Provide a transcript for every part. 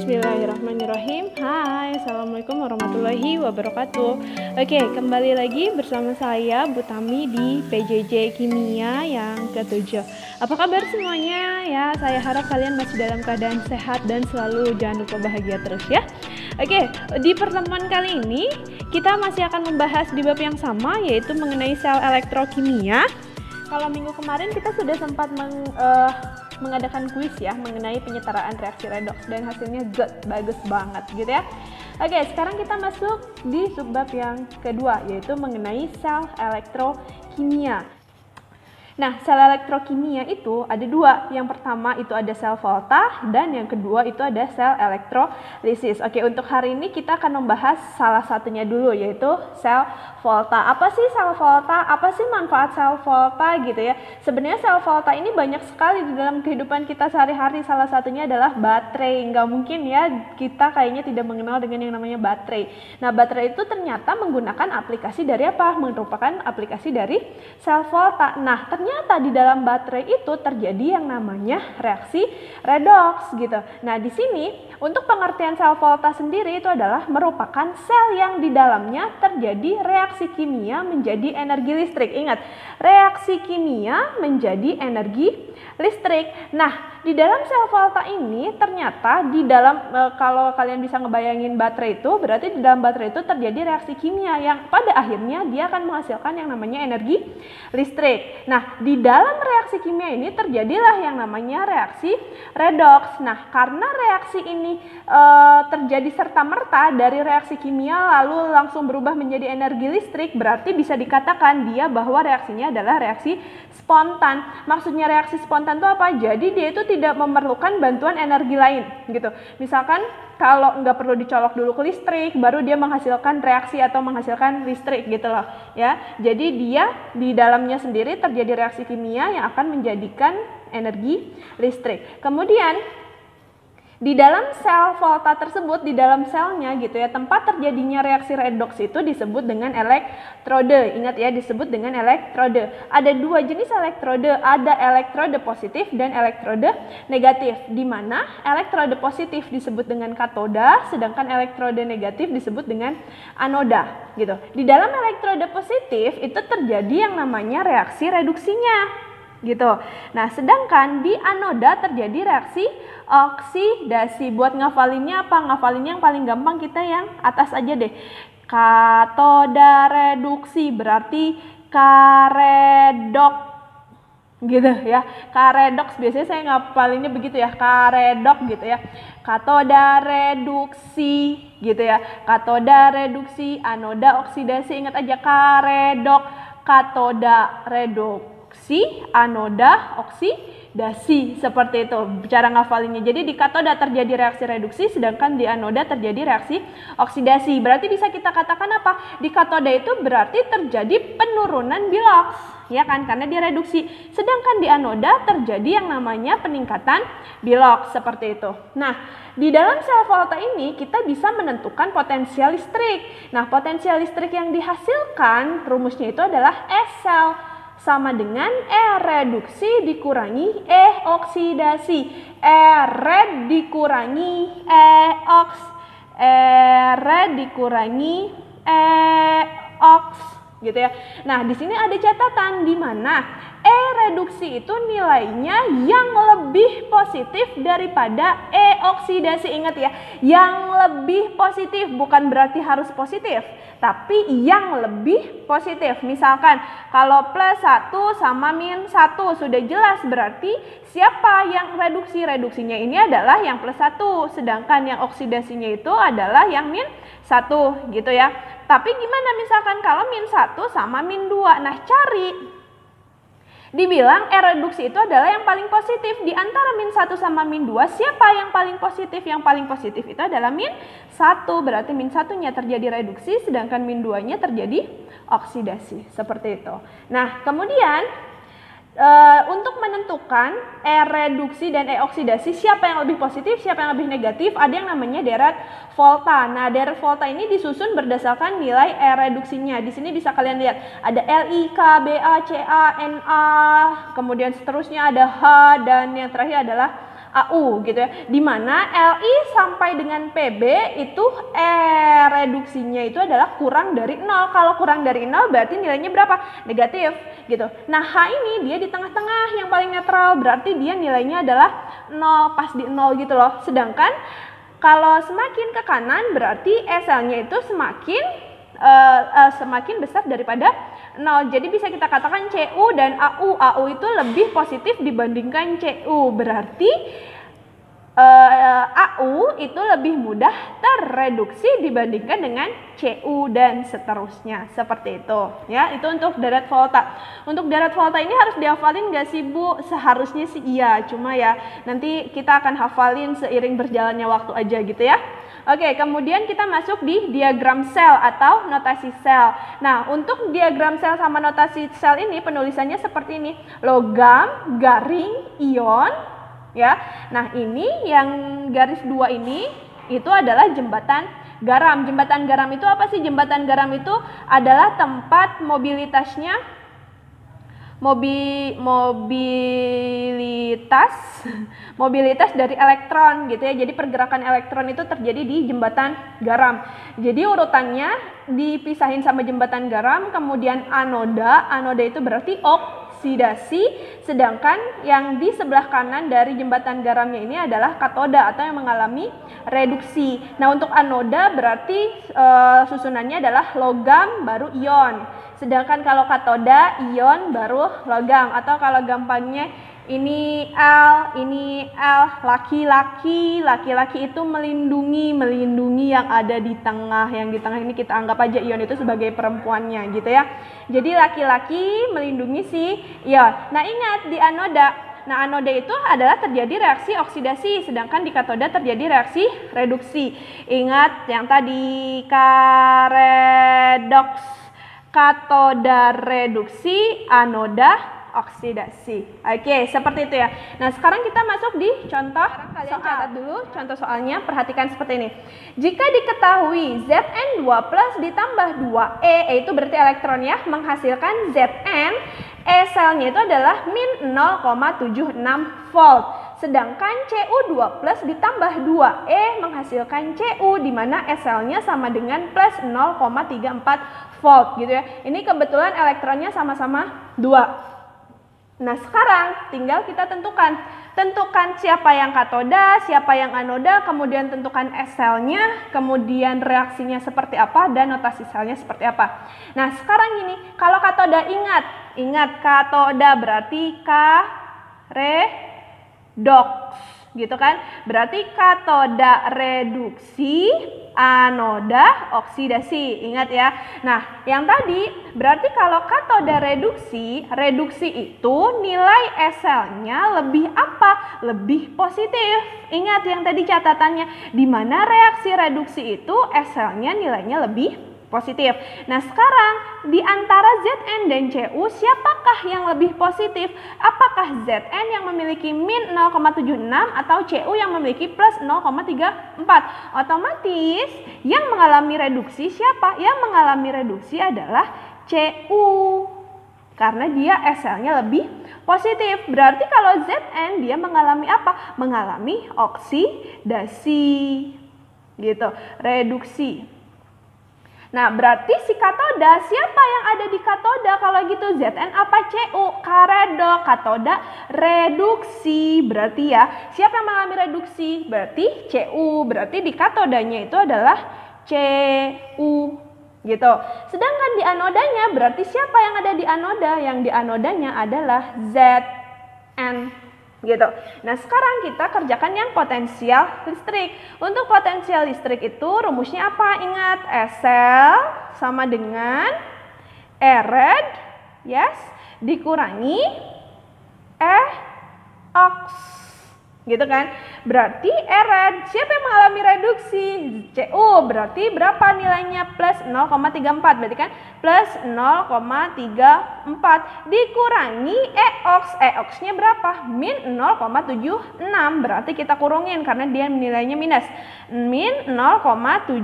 Bismillahirrahmanirrahim. Hai, Assalamualaikum warahmatullahi wabarakatuh. Oke, kembali lagi bersama saya Bu Tami di PJJ Kimia yang ke-7. Apa kabar semuanya? Ya, saya harap kalian masih dalam keadaan sehat dan selalu jangan lupa bahagia terus ya. Oke, di pertemuan kali ini kita masih akan membahas di bab yang sama, yaitu mengenai sel elektrokimia. Kalau minggu kemarin kita sudah sempat mengadakan kuis ya mengenai penyetaraan reaksi redoks dan hasilnya good, bagus banget gitu ya. Oke, sekarang kita masuk di subbab yang kedua, yaitu mengenai sel elektrokimia. Nah, sel elektrokimia itu ada dua. Yang pertama itu ada sel volta dan yang kedua itu ada sel elektrolisis. Oke, untuk hari ini kita akan membahas salah satunya dulu, yaitu sel volta. Apa sih sel volta? Apa sih manfaat sel volta gitu ya? Sebenarnya sel volta ini banyak sekali di dalam kehidupan kita sehari-hari. Salah satunya adalah baterai. Nggak mungkin ya kita kayaknya tidak mengenal dengan yang namanya baterai. Nah, baterai itu ternyata menggunakan aplikasi dari apa? Merupakan aplikasi dari sel volta. Nah, ternyata di dalam baterai itu terjadi yang namanya reaksi redoks gitu. Nah, di sini untuk pengertian sel volta sendiri itu adalah merupakan sel yang di dalamnya terjadi reaksi kimia menjadi energi listrik. Ingat, reaksi kimia menjadi energi listrik. Nah, di dalam sel volta ini ternyata di dalam kalau kalian bisa ngebayangin baterai itu, berarti di dalam baterai itu terjadi reaksi kimia yang pada akhirnya dia akan menghasilkan yang namanya energi listrik. Nah, di dalam reaksi kimia ini terjadilah yang namanya reaksi redoks. Nah, karena reaksi ini terjadi serta-merta dari reaksi kimia lalu langsung berubah menjadi energi listrik, berarti bisa dikatakan dia bahwa reaksinya adalah reaksi spontan. Maksudnya reaksi spontan itu apa? Jadi dia itu tidak memerlukan bantuan energi lain gitu. Misalkan kalau nggak perlu dicolok dulu ke listrik, baru dia menghasilkan reaksi atau menghasilkan listrik gitu loh ya. Jadi dia di dalamnya sendiri terjadi reaksi kimia yang akan menjadikan energi listrik. Kemudian di dalam sel volta tersebut, di dalam selnya gitu ya, tempat terjadinya reaksi redoks itu disebut dengan elektrode. Ingat ya, disebut dengan elektrode. Ada dua jenis elektrode, ada elektrode positif dan elektrode negatif. Di mana elektrode positif disebut dengan katoda, sedangkan elektrode negatif disebut dengan anoda gitu. Di dalam elektrode positif itu terjadi yang namanya reaksi reduksinya gitu. Nah, sedangkan di anoda terjadi reaksi oksidasi. Buat ngafalinnya apa? Ngafalinnya yang paling gampang kita yang atas aja deh. Katoda reduksi berarti karedok gitu ya. Karedoks biasanya saya ngapalinnya begitu ya, karedok gitu ya. Katoda reduksi gitu ya. Katoda reduksi, anoda oksidasi, ingat aja karedok, katoda reduksi, anoda oksidasi, seperti itu cara ngafalinnya. Jadi di katoda terjadi reaksi reduksi, sedangkan di anoda terjadi reaksi oksidasi. Berarti bisa kita katakan apa? Di katoda itu berarti terjadi penurunan biloks, ya kan? Karena dia reduksi. Sedangkan di anoda terjadi yang namanya peningkatan biloks, seperti itu. Nah, di dalam sel volta ini kita bisa menentukan potensial listrik. Nah, potensial listrik yang dihasilkan rumusnya itu adalah E sel sama dengan E reduksi dikurangi E oksidasi. E red dikurangi E oks. E red dikurangi E oks gitu ya. Nah, di sini ada catatan di mana E reduksi itu nilainya yang lebih positif daripada E oksidasi. Ingat ya, yang lebih positif, bukan berarti harus positif, tapi yang lebih positif. Misalkan kalau plus 1 sama min 1 sudah jelas, berarti siapa yang reduksi? Reduksinya ini adalah yang plus 1, sedangkan yang oksidasinya itu adalah yang min 1 gitu ya. Tapi gimana misalkan kalau min 1 sama min 2? Nah, cari. Dibilang E reduksi itu adalah yang paling positif. Di antara min 1 sama min 2, siapa yang paling positif? Yang paling positif itu adalah min 1. Berarti min 1-nya terjadi reduksi, sedangkan min 2-nya terjadi oksidasi. Seperti itu. Nah, kemudian untuk menentukan E reduksi dan E oksidasi, siapa yang lebih positif, siapa yang lebih negatif, ada yang namanya deret volta. Nah, deret volta ini disusun berdasarkan nilai E reduksinya. Di sini bisa kalian lihat ada Li, K, Ba, Ca, Na, kemudian seterusnya ada H, dan yang terakhir adalah AU gitu ya. Dimana Li sampai dengan PB itu reduksinya itu adalah kurang dari 0. Kalau kurang dari 0 berarti nilainya berapa? Negatif gitu. Nah H ini dia di tengah-tengah yang paling netral, berarti dia nilainya adalah 0, pas di 0 gitu loh. Sedangkan kalau semakin ke kanan berarti SL-nya itu semakin besar daripada 0. Jadi bisa kita katakan CU dan AU. AU itu lebih positif dibandingkan CU. Berarti AU itu lebih mudah terreduksi dibandingkan dengan CU dan seterusnya. Seperti itu. Ya, itu untuk deret volta. Untuk deret volta ini harus dihafalin gak sih Bu? Seharusnya sih iya. Cuma ya nanti kita akan hafalin seiring berjalannya waktu aja gitu ya. Oke, kemudian kita masuk di diagram sel atau notasi sel. Nah, untuk diagram sel sama notasi sel ini penulisannya seperti ini. Logam, garing, ion, ya. Nah, ini yang garis 2 ini itu adalah jembatan garam. Jembatan garam itu apa sih? Jembatan garam itu adalah tempat mobilitasnya mobilitas dari elektron gitu ya. Jadi pergerakan elektron itu terjadi di jembatan garam. Jadi urutannya dipisahin sama jembatan garam, kemudian anoda. Anoda itu berarti oksidasi, sedangkan yang di sebelah kanan dari jembatan garamnya ini adalah katoda atau yang mengalami reduksi. Nah, untuk anoda berarti susunannya adalah logam baru ion. Sedangkan kalau katoda, ion baru logam, atau kalau gampangnya ini L, laki-laki itu melindungi yang ada di tengah. Yang di tengah ini kita anggap aja ion itu sebagai perempuannya gitu ya. Jadi laki-laki melindungi si ion. Nah, ingat di anoda. Nah, anoda itu adalah terjadi reaksi oksidasi, sedangkan di katoda terjadi reaksi reduksi. Ingat yang tadi karedoks. Katoda reduksi, anoda oksidasi. Oke, seperti itu ya. Nah, sekarang kita masuk di contoh. Sekarang kalian catat dulu contoh soalnya, perhatikan seperti ini. Jika diketahui Zn2 plus ditambah 2E, itu berarti elektron ya, menghasilkan Zn, selnya itu adalah min 0,76 volt. Sedangkan Cu2 plus ditambah 2E menghasilkan Cu, di mana SL-nya sama dengan plus 0,34 volt gitu ya. Ini kebetulan elektronnya sama-sama 2. Nah, sekarang tinggal kita tentukan siapa yang katoda, siapa yang anoda, kemudian tentukan SL-nya, kemudian reaksinya seperti apa, dan notasi selnya seperti apa. Nah, sekarang ini, kalau katoda ingat katoda berarti redoks gitu kan, berarti katoda reduksi, anoda oksidasi, ingat ya. Nah, yang tadi berarti kalau katoda reduksi itu nilai SL-nya lebih apa? Lebih positif. Ingat yang tadi catatannya, di mana reaksi reduksi itu SL-nya nilainya lebih positif. Nah, sekarang di antara Zn dan Cu, siapakah yang lebih positif? Apakah Zn yang memiliki min 0,76 atau Cu yang memiliki plus 0,34? Otomatis yang mengalami reduksi siapa? Yang mengalami reduksi adalah Cu. Karena dia SL-nya lebih positif. Berarti kalau Zn dia mengalami apa? Mengalami oksidasi. Gitu, reduksi. Nah, berarti si katoda, siapa yang ada di katoda kalau gitu? Zn apa Cu? Karedok, katoda reduksi. Berarti ya, siapa yang mengalami reduksi? Berarti Cu. Berarti di katodanya itu adalah Cu. Gitu. Sedangkan di anodanya, berarti siapa yang ada di anoda? Yang di anodanya adalah Zn. Gitu. Nah, sekarang kita kerjakan yang potensial listrik. Untuk potensial listrik itu rumusnya apa? Ingat, SL sama dengan Rad, yes, dikurangi Ox. Gitu kan? Berarti Rad, siapa yang mengalami reduksi? Cu, berarti berapa nilainya? Plus 0,34, berarti kan plus 0,34 dikurangi Eox. Eox-nya berapa? Min 0,76, berarti kita kurungin karena dia nilainya minus. Min 0,76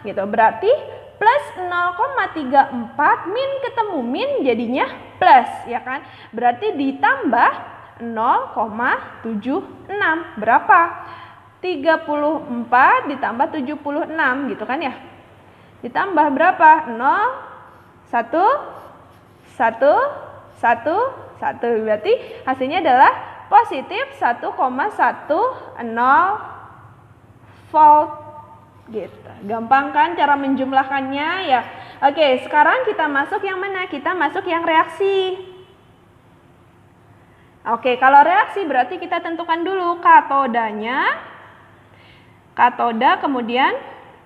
gitu, berarti plus 0,34 min ketemu min jadinya plus, ya kan? Berarti ditambah 0,76. Berapa? 34 ditambah 76 gitu kan ya. Ditambah berapa? 0, 1, 1, 1, 1. Berarti hasilnya adalah positif 1,10 volt gitu. Gampang kan cara menjumlahkannya ya. Oke, sekarang kita masuk yang mana? Kita masuk yang reaksi. Oke, kalau reaksi berarti kita tentukan dulu katodanya. Katoda, kemudian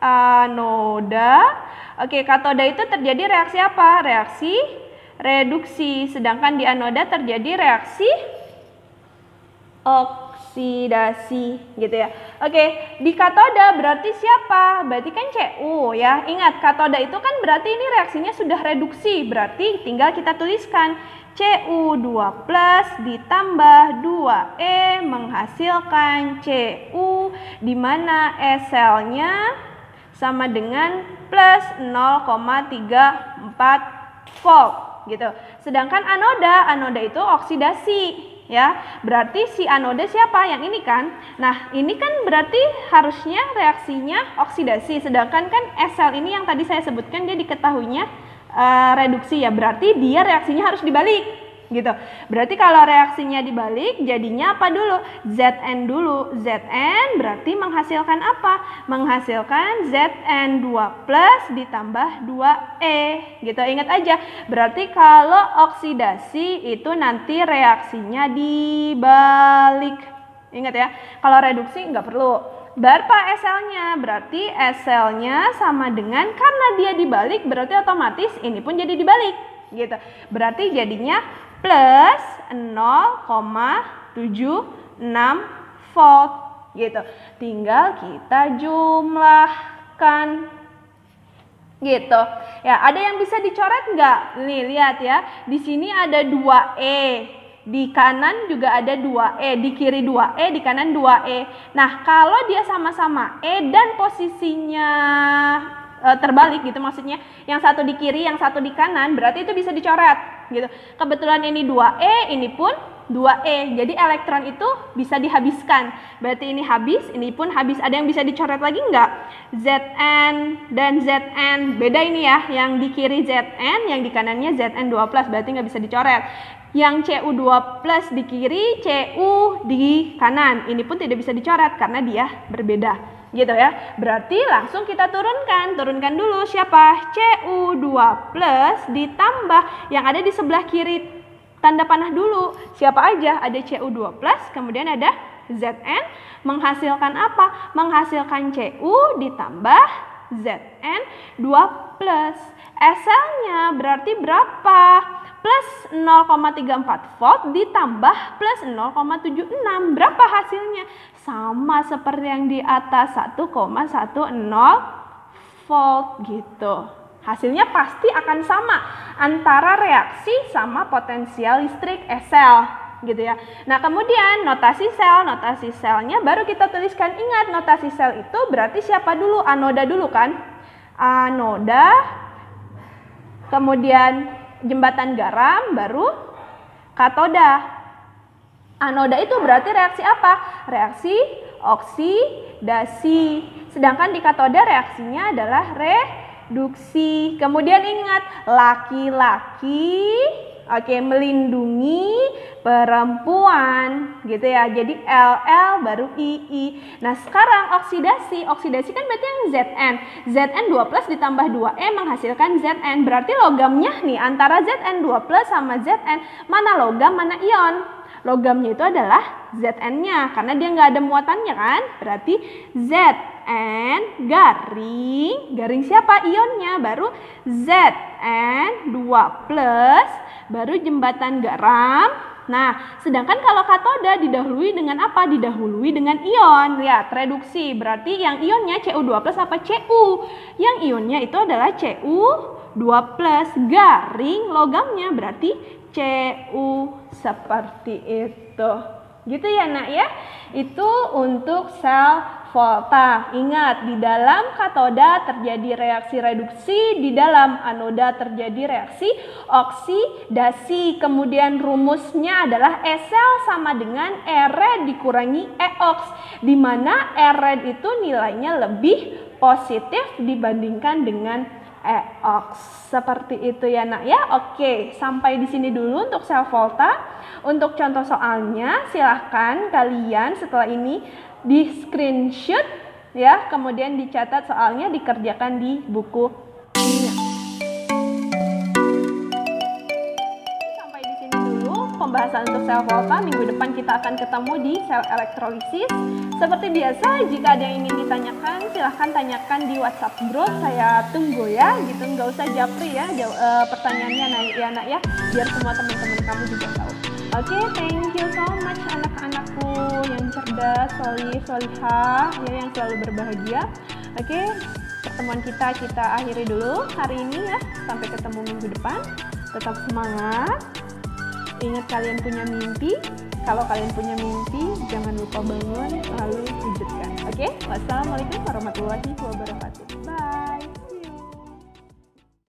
anoda. Oke, katoda itu terjadi reaksi apa? Reaksi reduksi. Sedangkan di anoda terjadi reaksi oksidasi gitu ya. Oke, di katoda berarti siapa? Berarti kan Cu ya. Ingat, katoda itu kan berarti ini reaksinya sudah reduksi. Berarti tinggal kita tuliskan Cu2 plus ditambah 2E menghasilkan Cu, di mana E-selnya sama dengan plus 0,34 volt gitu. Sedangkan anoda itu oksidasi ya. Berarti si anoda siapa? Yang ini kan. Nah, ini kan berarti harusnya reaksinya oksidasi. Sedangkan kan E-sel ini yang tadi saya sebutkan dia diketahuinya reduksi ya, berarti dia reaksinya harus dibalik gitu. Berarti kalau reaksinya dibalik jadinya apa dulu? Zn dulu. Zn berarti menghasilkan apa? Menghasilkan Zn2 plus ditambah 2E gitu. Ingat aja, berarti kalau oksidasi itu nanti reaksinya dibalik. Ingat ya, kalau reduksi nggak perlu. Berapa S-selnya? Berarti S-selnya sama dengan, karena dia dibalik berarti otomatis ini pun jadi dibalik gitu. Berarti jadinya plus 0,76 volt gitu. Tinggal kita jumlahkan gitu. Ya, ada yang bisa dicoret nggak? Nih, lihat ya. Di sini ada 2E. Di kanan juga ada 2E, di kiri 2E, di kanan 2E. Nah, kalau dia sama-sama E dan posisinya terbalik gitu, maksudnya yang satu di kiri, yang satu di kanan, berarti itu bisa dicoret gitu. Kebetulan ini 2E, ini pun 2E. Jadi elektron itu bisa dihabiskan. Berarti ini habis, ini pun habis. Ada yang bisa dicoret lagi nggak? Zn dan Zn. Beda ini ya, yang di kiri Zn, yang di kanannya Zn2+, berarti nggak bisa dicoret. Yang Cu2 plus di kiri, Cu di kanan. Ini pun tidak bisa dicoret karena dia berbeda. Gitu ya. Berarti langsung kita turunkan. Turunkan dulu siapa? Cu2 plus ditambah yang ada di sebelah kiri. Tanda panah dulu. Siapa aja? Ada Cu2 plus, kemudian ada Zn. Menghasilkan apa? Menghasilkan Cu ditambah Zn2 plus. S-selnya berarti berapa? Plus 0,34 volt ditambah plus 0,76. Berapa hasilnya? Sama seperti yang di atas, 1,10 volt gitu. Hasilnya pasti akan sama antara reaksi sama potensial listrik S-sel gitu ya. Nah, kemudian notasi sel, notasi selnya baru kita tuliskan. Ingat, notasi sel itu berarti siapa dulu? Anoda dulu kan? Anoda, kemudian jembatan garam, baru katoda. Anoda itu berarti reaksi apa? Reaksi oksidasi. Sedangkan di katoda reaksinya adalah reduksi. Kemudian ingat, laki-laki melindungi perempuan gitu ya. Jadi LL baru II. Nah, sekarang oksidasi kan berarti yang Zn. Zn2 plus ditambah 2E menghasilkan Zn. Berarti logamnya nih antara Zn2 plus sama Zn, mana logam mana ion? Logamnya itu adalah Zn-nya karena dia nggak ada muatannya kan. Berarti Zn garing siapa? Ionnya, baru Zn2 plus, baru jembatan garam. Nah, sedangkan kalau katoda didahului dengan apa? Didahului dengan ion. Lihat, reduksi. Berarti yang ionnya Cu2 plus apa? Cu. Yang ionnya itu adalah Cu2 plus. Garing logamnya berarti Cu, seperti itu. Gitu ya nak ya. Itu untuk sel volta. Ingat, di dalam katoda terjadi reaksi reduksi, di dalam anoda terjadi reaksi oksidasi. Kemudian rumusnya adalah E-sel sama dengan E-red dikurangi E-ox, di mana E-red itu nilainya lebih positif dibandingkan dengan E-ox. Seperti itu ya nak ya. Oke, sampai di sini dulu untuk sel volta. Untuk contoh soalnya silahkan kalian setelah ini di screenshot ya, kemudian dicatat soalnya, dikerjakan di buku kimia. Sampai di sini dulu pembahasan untuk sel volta. Minggu depan kita akan ketemu di sel elektrolisis. Seperti biasa, jika ada yang ingin ditanyakan silahkan tanyakan di WhatsApp grup. Saya tunggu ya, gitu. Nggak usah japri ya pertanyaannya ya nak ya, biar semua teman-teman kamu juga tahu. Oke, thank you so much anak-anakku yang cerdas, solihah, ya, yang selalu berbahagia. Oke, pertemuan kita akhiri dulu hari ini ya. Sampai ketemu minggu depan. Tetap semangat. Ingat kalian punya mimpi. Kalau kalian punya mimpi, jangan lupa bangun, lalu wujudkan. Oke, wassalamualaikum warahmatullahi wabarakatuh. Bye.